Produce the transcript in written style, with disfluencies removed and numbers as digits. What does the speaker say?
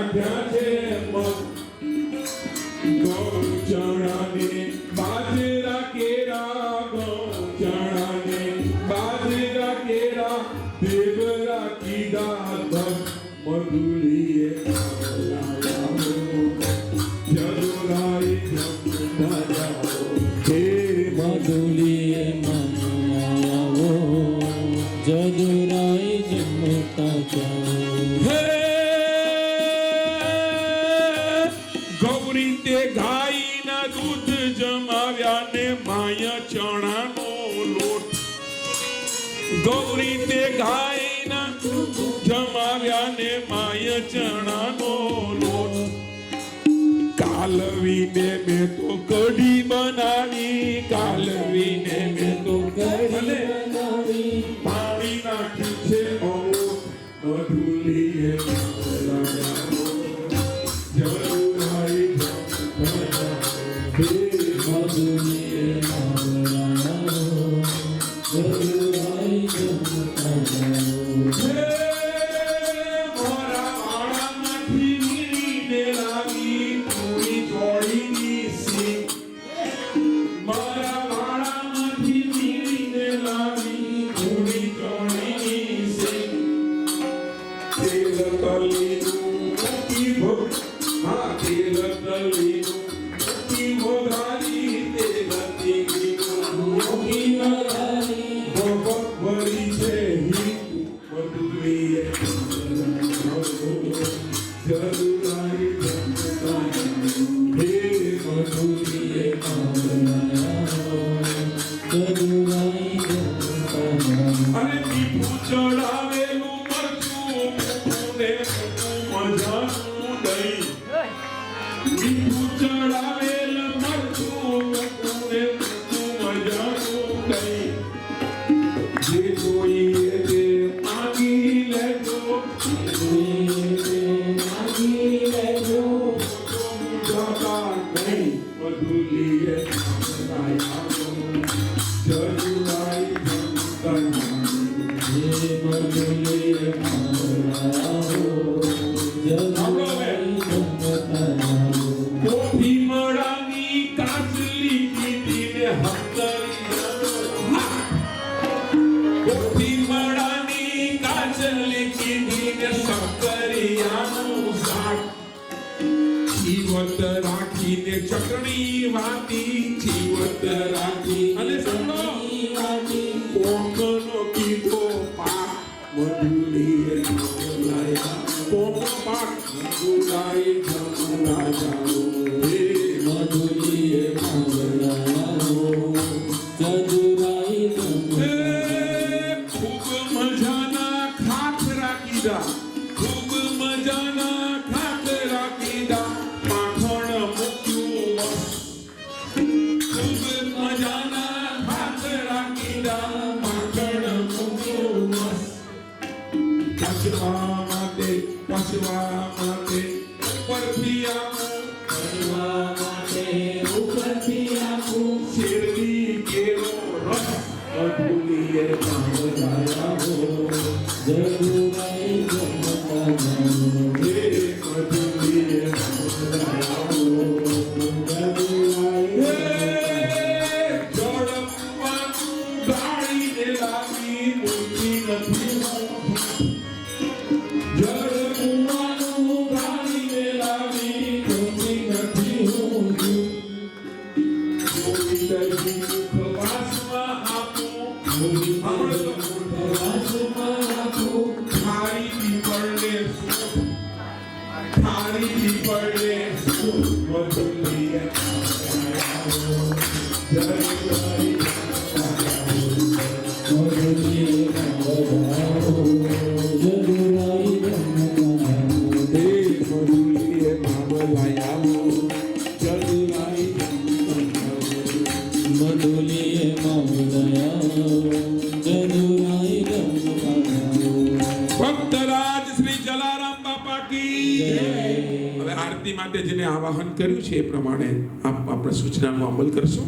રાખ્યા છે ઘઉં ચણા ને બાજરા કેરા ઘઉં ચણા ને બાજરા કેરા દેવરા કીધા મધુલીએ જદુરાઈ જમતા જાઓ હે મધુલીએ માવો જદુરાઈ જમતા જાઓ હે ગૌરી તે ગાયના દૂધ જમાવ્યા ને માય ચણાનો લોટ ગૌરી તે ગાયના જમાવ્યા ને માય ચણાનો લોટ કાલવીને મેં તો કઢી બનાવી કાલવીને મેં તો કઢી બનાવી પાણી નાખ્યું છે મધુલીએ જદુરાઈ મધુલીએ જદુરાઈ જમતા જાઓ અને મીઠું ચડાવેલું મરચું ને મજાનું દહીં મીઠું ચડાવેલ મરચું ને મજાનું દહીં જે જોઈએ તે માગી લેજો જતા નહીં મધુલીએ જદુરાઈ કોઠી મળાની કાચલી કીધી ને કોઠી મળાની કાચલી કીધી ને સક્કરિયાનું શાક જીવત રાખીને ચટણી વાટી જીવત રાખી અને કોકનો કીધો પાક મધુલીએ કોનો પાક મધુરાઈ જમતા જાઓ હે મધુલીએ જદુરાઈ ખૂબ મજાના ખાખરા કીધા ખૂબ મજાના ખાખરા કીધા માખણ મૂક્યું ખૂબ મજાના ખાખરા કીધા માખણ મૂક્યું પછવા માટે ઉપરથી આવું શેરડી કેરો રસ મધુલીએ જદુરાઈ જમતા જાઓ મધુલીએ ઝડપવાનું ગાળીને લાવી મૂકી નથી ઝડપવાનું ગાળીને લાવી મૂકી નથી મુખવાસમાં આપું ખારી પીપળને મધુલીએ ભક્તરાજ શ્રી જલારામ બાપા કી હવે આરતી માટે જેને આવાહન કર્યું છે એ પ્રમાણે આપ આપણા સૂચનાનો અમલ કરશો।